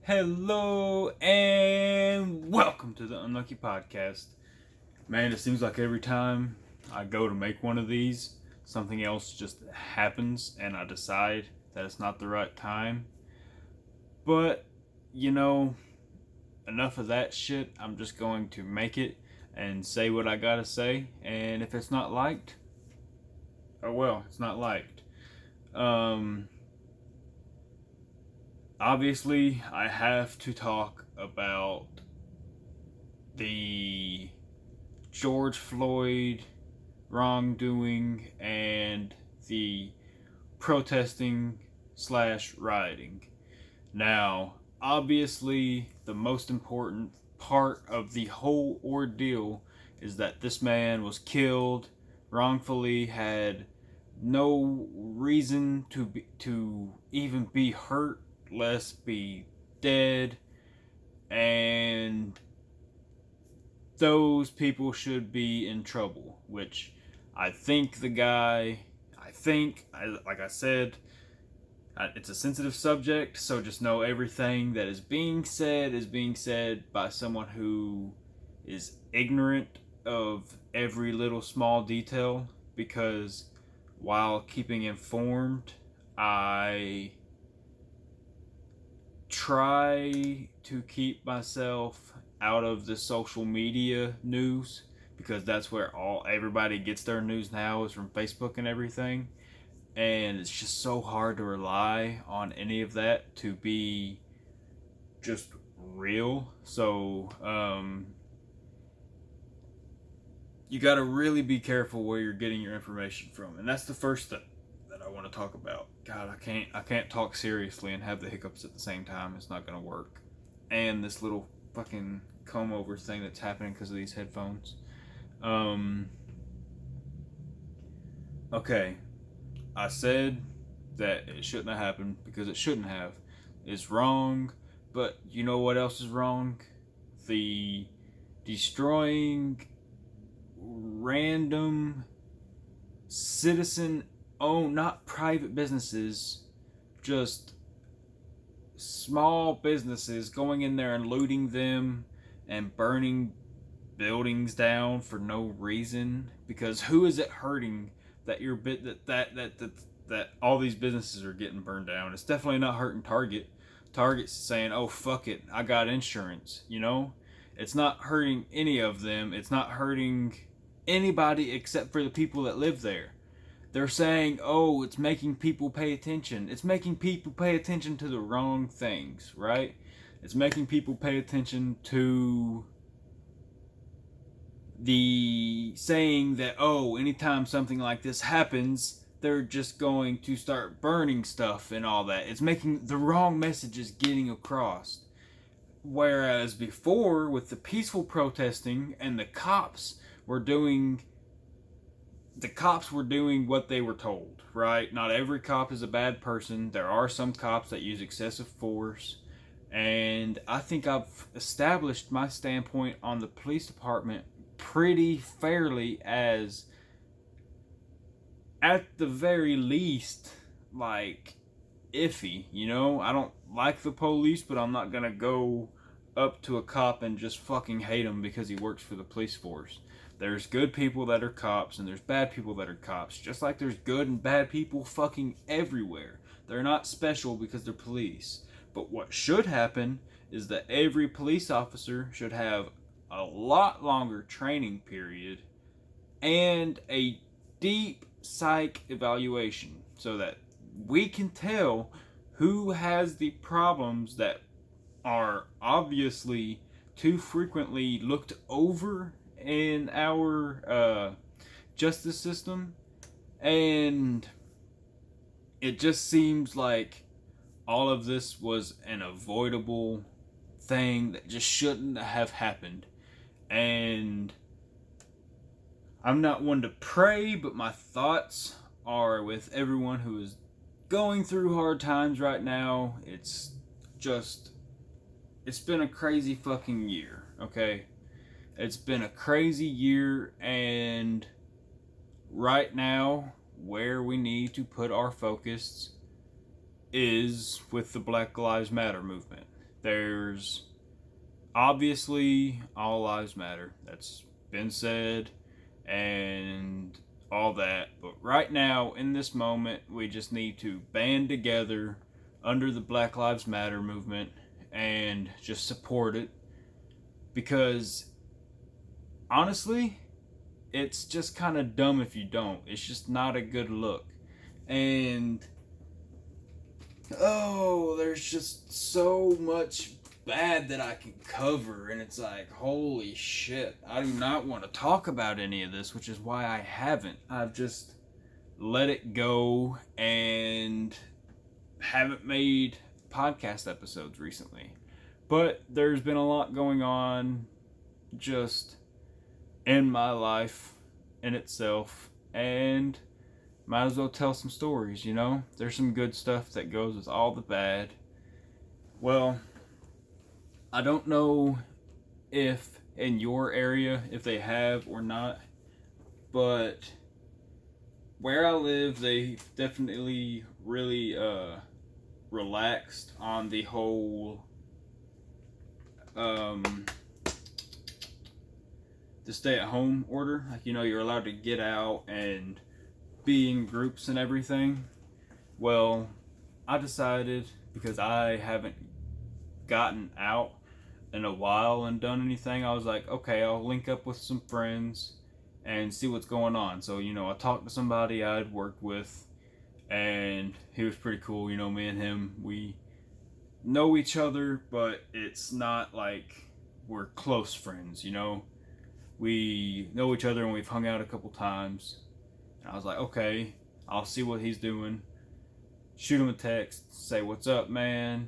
Hello and welcome to the Unlucky Podcast. Man, it seems like every time I go to make one of these, something else just happens and I decide that it's not the right time. But, you know, enough of that shit. I'm just going to make it and say what I gotta say. And if it's not liked, oh well, it's not liked. Obviously, I have to talk about the George Floyd wrongdoing and the protesting slash rioting. Now, obviously, the most important part of the whole ordeal is that this man was killed wrongfully, had no reason to even be hurt, less be dead, and those people should be in trouble. Which I think the guy, like I said, it's a sensitive subject, so just know everything that is being said by someone who is ignorant of every little small detail, because while keeping informed, I try to keep myself out of the social media news, because that's where everybody gets their news now, is from Facebook and everything, and it's just so hard to rely on any of that to be just real. So you got to really be careful where you're getting your information from, and that's the first thing that I want to talk about. God, I can't talk seriously and have the hiccups at the same time. It's not gonna work. And this little fucking comb over thing that's happening because of these headphones. Okay, I said that it shouldn't have happened because it shouldn't have. It's wrong, but you know what else is wrong? The destroying random citizen owned, not private businesses, just small businesses, going in there and looting them and burning buildings down for no reason. Because who is it hurting that your bit that all these businesses are getting burned down? It's definitely not hurting Target. Target's saying, "Oh fuck it, I got insurance." You know, it's not hurting any of them. It's not hurting anybody except for the people that live there. They're saying, "Oh, it's making people pay attention." It's making people pay attention to the wrong things, right? It's making people pay attention to the saying that, oh, anytime something like this happens, they're just going to start burning stuff and all that. It's making the wrong messages getting across. Whereas before, with the peaceful protesting and the cops were doing what they were told, right? Not every cop is a bad person. There are some cops that use excessive force. And I think I've established my standpoint on the police department pretty fairly, as at the very least, like, iffy. You know, I don't like the police, but I'm not gonna go up to a cop and just fucking hate him because he works for the police force. There's good people that are cops, and there's bad people that are cops. Just like there's good and bad people fucking everywhere. They're not special because they're police. But what should happen is that every police officer should have a lot longer training period and a deep psych evaluation, so that we can tell who has the problems that are obviously too frequently looked over in our justice system. And it just seems like all of this was an avoidable thing that just shouldn't have happened. And I'm not one to pray, but my thoughts are with everyone who is going through hard times right now. It's been a crazy fucking year, okay? It's been a crazy year, and right now, where we need to put our focus is with the Black Lives Matter movement. There's obviously all lives matter. That's been said and all that. But right now, in this moment, we just need to band together under the Black Lives Matter movement and just support it. Because honestly, it's just kind of dumb if you don't. It's just not a good look. And oh, there's just so much bad that I can cover, and it's like, holy shit, I do not want to talk about any of this, which is why I haven't. I've just let it go and haven't made podcast episodes recently. But there's been a lot going on just in my life in itself, and might as well tell some stories, you know? There's some good stuff that goes with all the bad. Well, I don't know if in your area, if they have or not, but where I live, they definitely really relaxed on the whole the stay-at-home order. Like, you know, you're allowed to get out and be in groups and everything. Well, I decided, because I haven't gotten out in a while and done anything, I was like, okay, I'll link up with some friends and see what's going on. So, you know, I talked to somebody I'd worked with, and he was pretty cool. You know, me and him, we know each other, but it's not like we're close friends, you know? We know each other and we've hung out a couple times. And I was like, okay, I'll see what he's doing. Shoot him a text, say, what's up, man?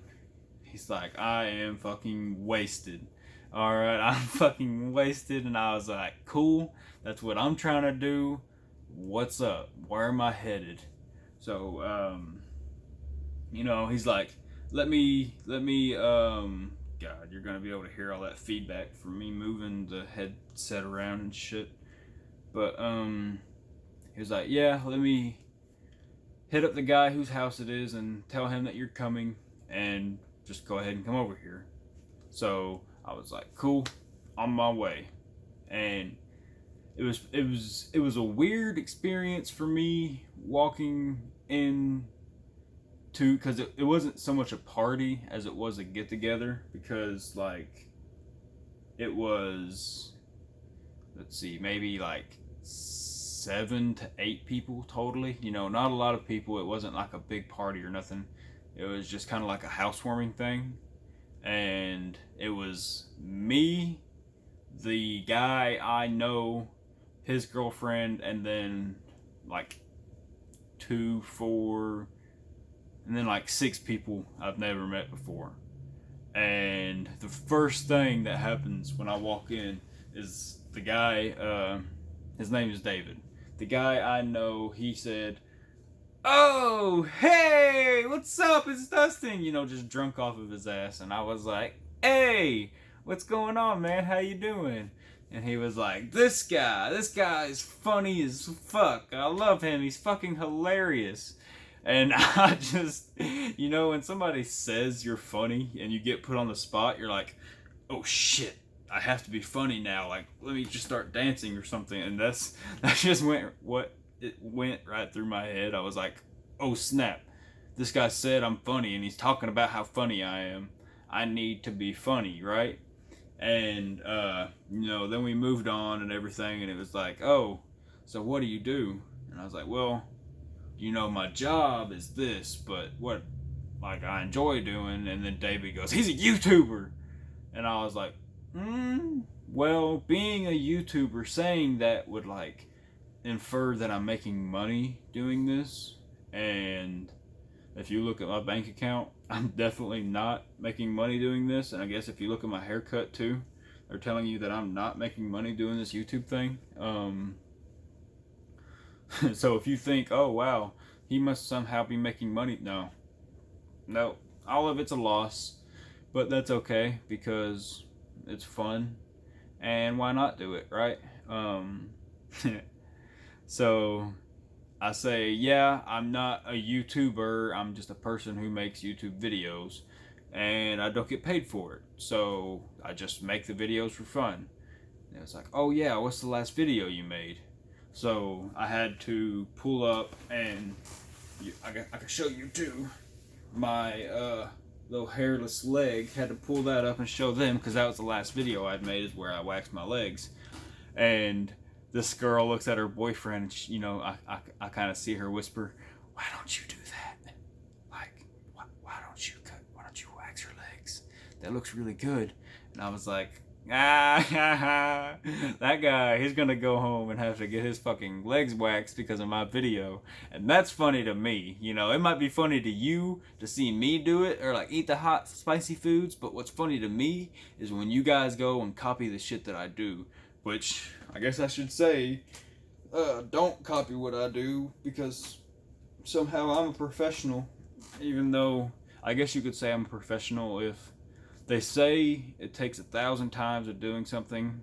He's like, I am fucking wasted. Alright, I'm fucking wasted. And I was like, cool, that's what I'm trying to do. What's up? Where am I headed? So, you know, he's like, let me, God, you're gonna be able to hear all that feedback from me moving the headset around and shit. But, he was like, yeah, let me hit up the guy whose house it is and tell him that you're coming and just go ahead and come over here. So I was like, cool, on my way. And it was a weird experience for me walking in to, because it wasn't so much a party as it was a get together, because like it was, let's see, maybe like 7 to 8 people totally. You know, not a lot of people. It wasn't like a big party or nothing. It was just kind of like a housewarming thing. And it was me, the guy I know, his girlfriend, and then like 2, 4, and then like 6 people I've never met before. And the first thing that happens when I walk in is the guy, his name is David. The guy I know, he said, oh, hey, what's up? It's Dustin. You know, just drunk off of his ass. And I was like, hey, what's going on, man? How you doing? And he was like, this guy is funny as fuck. I love him. He's fucking hilarious. And I just, you know, when somebody says you're funny and you get put on the spot, you're like, oh shit, I have to be funny now. Like, let me just start dancing or something. And that just went right through my head. I was like, oh snap, this guy said I'm funny and he's talking about how funny I am. I need to be funny, right? And, you know, then we moved on and everything, and it was like, oh, so what do you do? And I was like, well, you know, my job is this, but what, like, I enjoy doing. And then David goes, he's a YouTuber. And I was like, well, being a YouTuber, saying that would, like, infer that I'm making money doing this. And if you look at my bank account, I'm definitely not making money doing this. And I guess if you look at my haircut too, they're telling you that I'm not making money doing this YouTube thing. So if you think, oh wow, he must somehow be making money, no, all of it's a loss, but that's okay because it's fun, and why not do it, right? So I say, yeah, I'm not a YouTuber, I'm just a person who makes YouTube videos, and I don't get paid for it. So I just make the videos for fun. And it's like, oh yeah, what's the last video you made? So I had to pull up, and I can show you too. My little hairless leg, had to pull that up and show them, because that was the last video I'd made, is where I waxed my legs. And this girl looks at her boyfriend, and she, I kind of see her whisper, "Why don't you do that? Like, why don't you wax your legs? That looks really good." And I was like, that guy, he's gonna go home and have to get his fucking legs waxed because of my video. And that's funny to me. It might be funny to you to see me do it, or like eat the hot spicy foods, but what's funny to me is when you guys go and copy the shit that I do. Which I guess I should say, don't copy what I do, because somehow I'm a professional, even though I guess you could say I'm a professional if they say it takes 1,000 times of doing something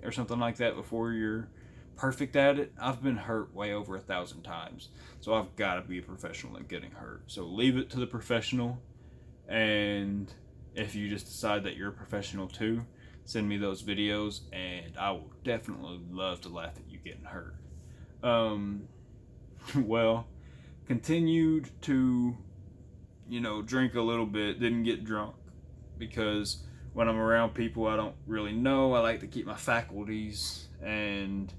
or something like that before you're perfect at it. I've been hurt way over 1,000 times, so I've got to be a professional at getting hurt. So leave it to the professional, and if you just decide that you're a professional too, send me those videos, and I will definitely love to laugh at you getting hurt. Well, continued to, drink a little bit, didn't get drunk, because when I'm around people I don't really know, I like to keep my faculties and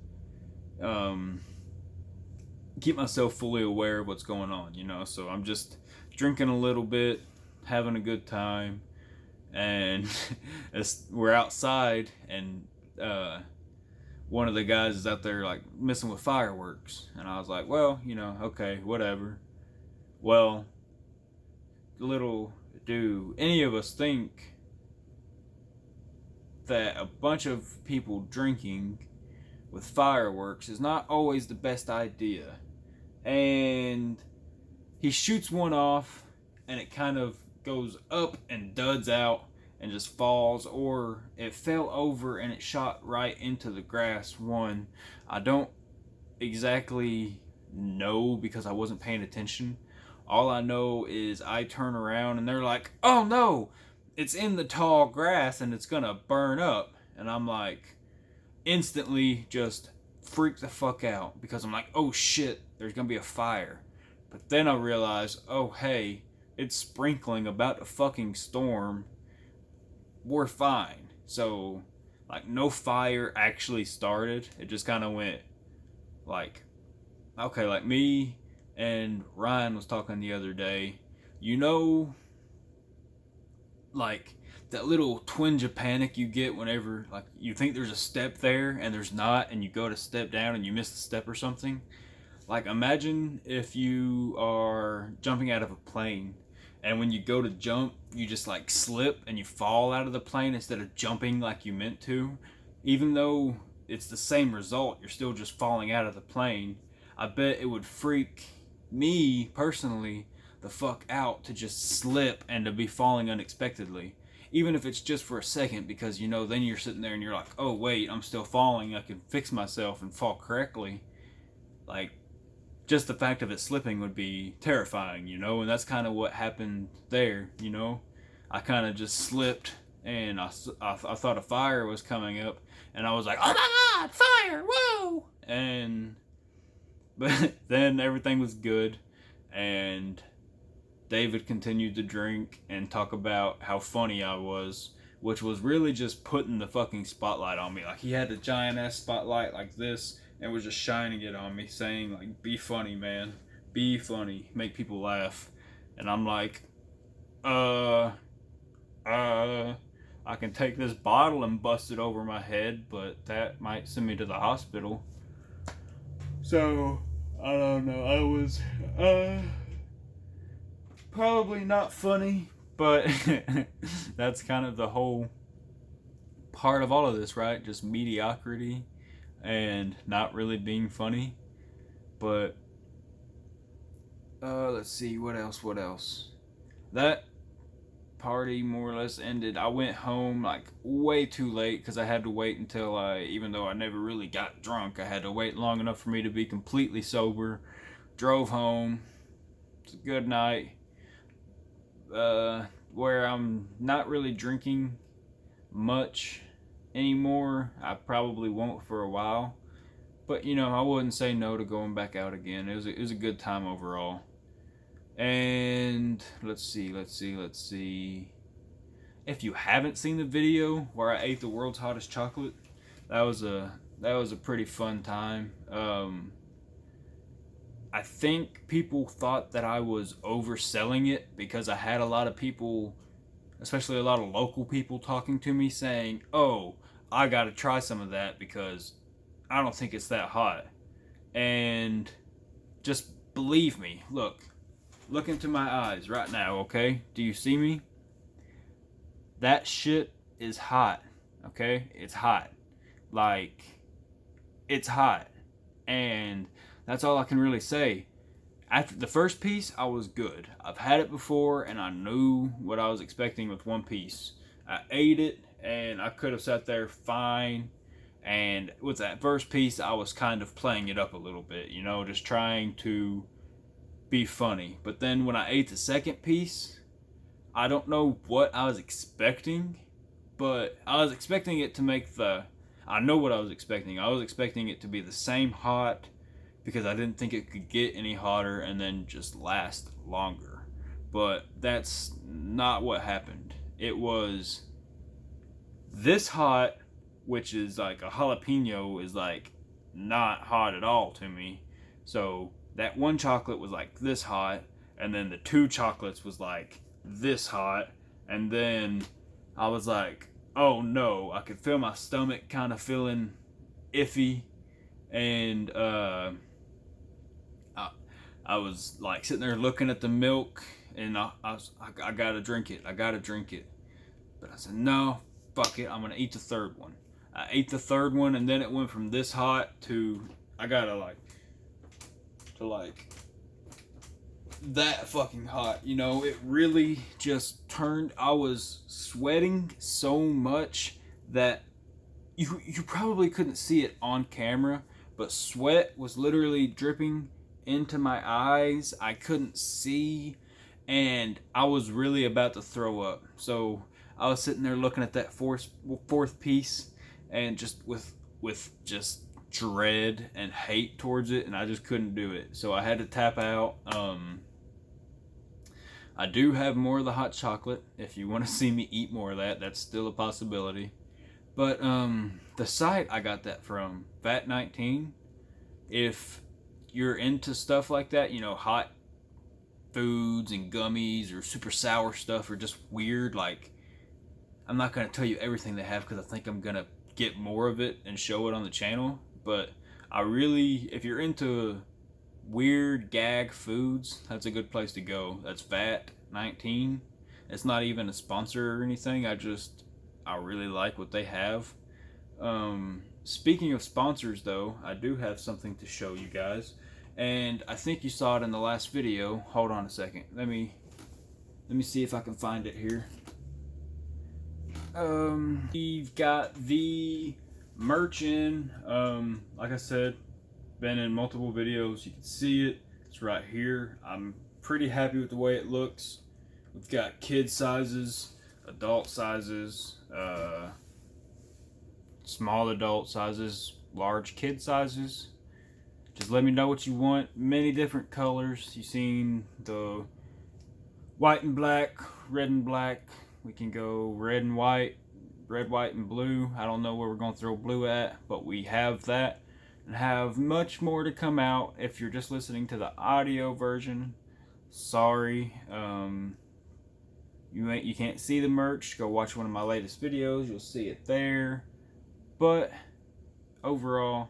keep myself fully aware of what's going on, so I'm just drinking a little bit, having a good time, and we're outside, and one of the guys is out there like messing with fireworks, and I was like, well, okay, whatever. Well, little do any of us think that a bunch of people drinking with fireworks is not always the best idea. And he shoots one off, and it kind of goes up and duds out and just falls, or it fell over and it shot right into the grass. I don't exactly know because I wasn't paying attention. All I know is I turn around and they're like, "Oh no, it's in the tall grass and it's gonna burn up." And I'm like, instantly just freak the fuck out, because I'm like, oh shit, there's gonna be a fire. But then I realize, oh hey, it's sprinkling, about to fucking storm. We're fine. So, like, no fire actually started. It just kind of went like, okay, like me and Ryan was talking the other day, like that little twinge of panic you get whenever like you think there's a step there and there's not, and you go to step down and you miss the step or something. Like, imagine if you are jumping out of a plane, and when you go to jump, you just like slip and you fall out of the plane instead of jumping like you meant to. Even though it's the same result, you're still just falling out of the plane. I bet it would freak me personally the fuck out to just slip and to be falling unexpectedly, even if it's just for a second, because then you're sitting there and you're like, oh wait, I'm still falling, I can fix myself and fall correctly. Like, just the fact of it slipping would be terrifying, and that's kind of what happened there. I kind of just slipped, and I thought a fire was coming up, and I was like, oh my god, fire, whoa. But then everything was good, and David continued to drink and talk about how funny I was, which was really just putting the fucking spotlight on me. Like, he had a giant ass spotlight like this and was just shining it on me, saying like, be funny, man, be funny, make people laugh. And I'm like, I can take this bottle and bust it over my head, but that might send me to the hospital. So I don't know, I was probably not funny, but that's kind of the whole part of all of this, right? Just mediocrity and not really being funny. But let's see, what else. That party more or less ended. I went home like way too late, because I had to wait until even though I never really got drunk, I had to wait long enough for me to be completely sober. Drove home. It's a good night. where I'm not really drinking much anymore. I probably won't for a while. But, you know, I wouldn't say no to going back out again. It was a good time overall. And let's see. If you haven't seen the video where I ate the world's hottest chocolate, that was a pretty fun time. I think people thought that I was overselling it because I had a lot of people, especially a lot of local people, talking to me saying, "Oh, I gotta try some of that because I don't think it's that hot." And just believe me, look into my eyes right now, okay? Do you see me? That shit is hot, okay? It's hot. Like, it's hot. And that's all I can really say. After the first piece, I was good. I've had it before, and I knew what I was expecting with one piece. I ate it, and I could have sat there fine. And with that first piece, I was kind of playing it up a little bit, you know, just trying to be funny. But then when I ate the second piece, I don't know what I was expecting, but I was expecting it to make I know what I was expecting. I was expecting it to be the same hot because I didn't think it could get any hotter and then just last longer. But that's not what happened. It was this hot, which is like a jalapeno is like not hot at all to me. So that one chocolate was like this hot, and then the two chocolates was like this hot, and then I was like, oh no, I could feel my stomach kind of feeling iffy, and I was like sitting there looking at the milk, and I gotta drink it, but I said no, fuck it, I'm gonna eat the third one. I ate the third one, and then it went from this hot to I gotta like that fucking hot. You know, it really just turned. I was sweating so much that you probably couldn't see it on camera, but sweat was literally dripping into my eyes. I couldn't see, and I was really about to throw up. So I was sitting there looking at that fourth piece, and just with just dread and hate towards it, and I just couldn't do it. So I had to tap out. I do have more of the hot chocolate. If you want to see me eat more of that, that's still a possibility. But the site I got that from, Fat19. If you're into stuff like that, you know, hot foods and gummies or super sour stuff or just weird, like, I'm not going to tell you everything they have because I think I'm going to get more of it and show it on the channel. But I really, if you're into weird gag foods, that's a good place to go. That's Fat19. It's not even a sponsor or anything. I really like what they have. Speaking of sponsors though, I do have something to show you guys. And I think you saw it in the last video. Hold on a second. Let me see if I can find it here. We've got the merch in. Like I said, been in multiple videos. You can see it. It's right here. I'm pretty happy with the way it looks. We've got kid sizes, adult sizes, small adult sizes, large kid sizes. Just let me know what you want. Many different colors. You've seen the white and black, red and black. We can go red and white, red, white, and blue. I don't know where we're going to throw blue at, but we have that. And have much more to come out. If you're just listening to the audio version, sorry. You can't see the merch. Go watch one of my latest videos. You'll see it there. But overall,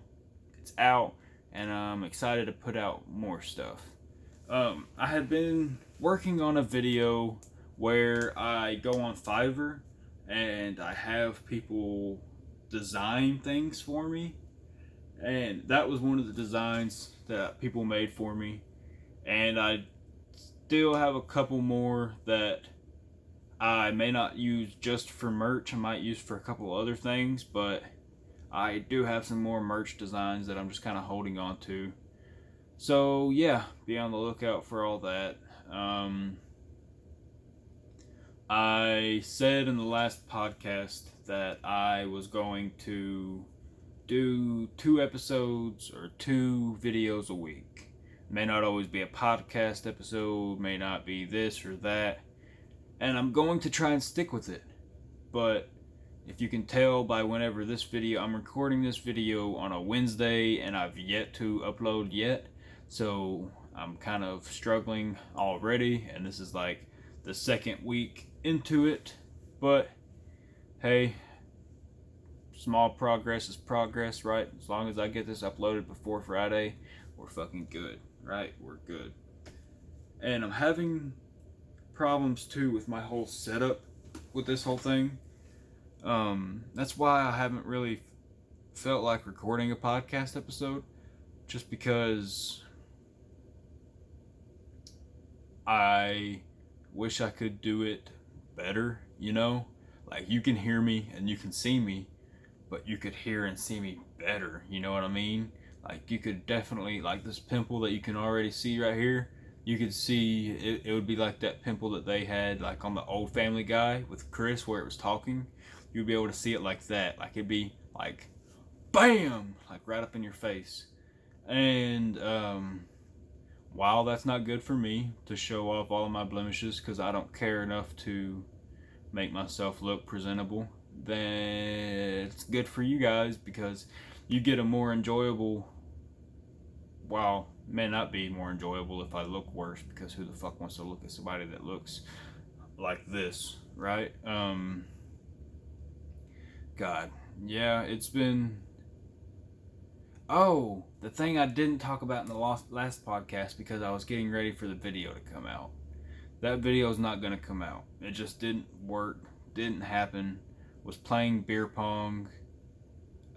it's out, and I'm excited to put out more stuff. I had been working on a video where I go on Fiverr and I have people design things for me, and that was one of the designs that people made for me, and I still have a couple more that I may not use just for merch. I might use for a couple other things, but I do have some more merch designs that I'm just kind of holding on to. So yeah, be on the lookout for all that. I said in the last podcast that I was going to do 2 episodes or 2 videos a week. May not always be a podcast episode, may not be this or that, and I'm going to try and stick with it. But if you can tell by whenever this video, I'm recording this video on a Wednesday and I've yet to upload yet, so I'm kind of struggling already, and this is like the second week into it. But hey, small progress is progress, right? As long as I get this uploaded before Friday, we're fucking good, right? We're good. And I'm having problems too with my whole setup with this whole thing. That's why I haven't really felt like recording a podcast episode, just because I wish I could do it better, you know? Like, you can hear me and you can see me, but you could hear and see me better, you know what I mean? Like, you could definitely, like this pimple that you can already see right here, you could see, it would be like that pimple that they had, like on the old Family Guy with Chris where it was talking. You'd be able to see it like that. Like, it'd be like, BAM! Like, right up in your face. And, while that's not good for me to show off all of my blemishes, because I don't care enough to make myself look presentable, then it's good for you guys because you get a more enjoyable, well, may not be more enjoyable if I look worse, because who the fuck wants to look at somebody that looks like this, right? God, yeah, it's been... Oh, the thing I didn't talk about in the last podcast because I was getting ready for the video to come out. That video is not going to come out. It just didn't work, didn't happen. Was playing beer pong.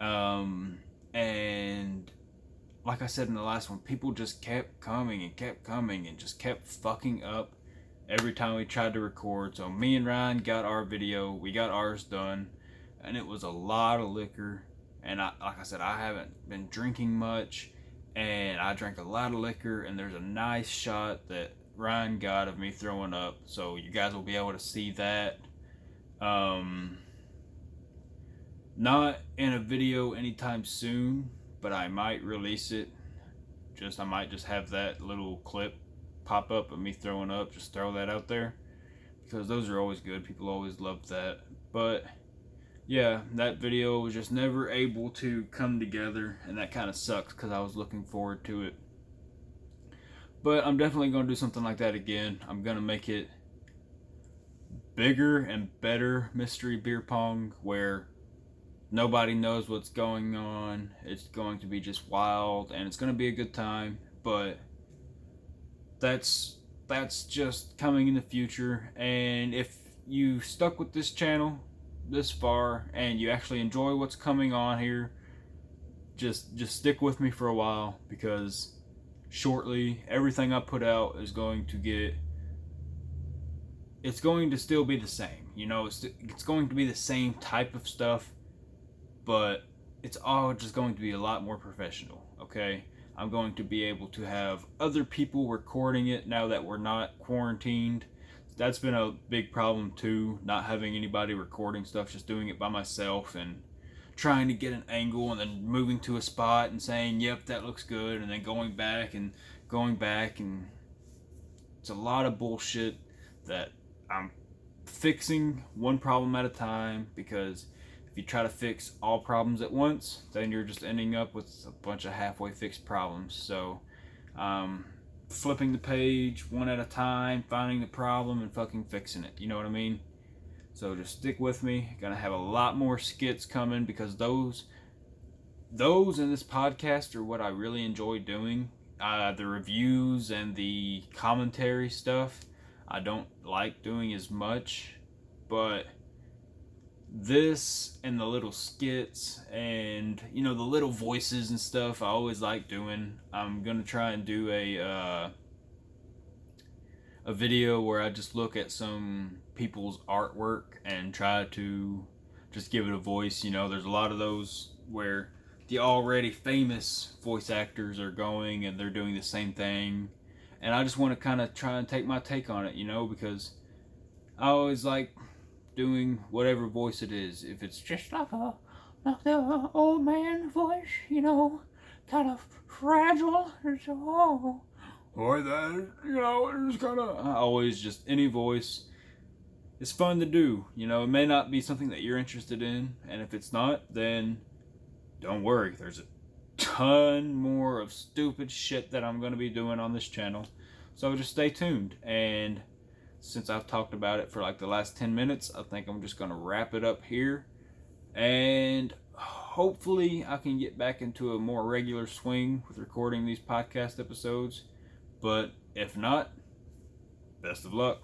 And like I said in the last one, people just kept coming and just kept fucking up every time we tried to record. So me and Ryan got our video, we got ours done, and it was a lot of liquor. And like I said, I haven't been drinking much, and I drank a lot of liquor, and there's a nice shot that Ryan got of me throwing up, so you guys will be able to see that. Not in a video anytime soon, but I might release it. I might just have that little clip pop up of me throwing up, just throw that out there, because those are always good. People always love that. But yeah, that video was just never able to come together, and that kind of sucks because I was looking forward to it. But I'm definitely going to do something like that again. I'm going to make it bigger and better mystery beer pong, where nobody knows what's going on. It's going to be just wild, and it's going to be a good time. But that's just coming in the future. And if you stuck with this channel this far and you actually enjoy what's coming on here, just stick with me for a while, because shortly everything I put out is going to get, it's going to still be the same, you know, it's going to be the same type of stuff, but it's all just going to be a lot more professional, okay? I'm going to be able to have other people recording it now that we're not quarantined. That's been a big problem too, not having anybody recording stuff, just doing it by myself and trying to get an angle and then moving to a spot and saying, yep, that looks good, and then going back, and it's a lot of bullshit that I'm fixing one problem at a time, because if you try to fix all problems at once, then you're just ending up with a bunch of halfway fixed problems. So flipping the page one at a time, finding the problem and fucking fixing it, you know what I mean? So just stick with me. Gonna have a lot more skits coming, because those in this podcast are what I really enjoy doing. The reviews and the commentary stuff I don't like doing as much, but this and the little skits and, you know, the little voices and stuff I always like doing. I'm gonna try and do a video where I just look at some people's artwork and try to just give it a voice. You know, there's a lot of those where the already famous voice actors are going and they're doing the same thing, and I just want to kind of try and take my take on it, you know, because I always like doing whatever voice it is. If it's just like the old man voice, kind of fragile. Or that, it's kind of. I always just any voice. It's fun to do. It may not be something that you're interested in, and if it's not, then don't worry. There's a ton more of stupid shit that I'm going to be doing on this channel. So just stay tuned. And since I've talked about it for like the last 10 minutes, I think I'm just going to wrap it up here. And hopefully I can get back into a more regular swing with recording these podcast episodes. But if not, best of luck.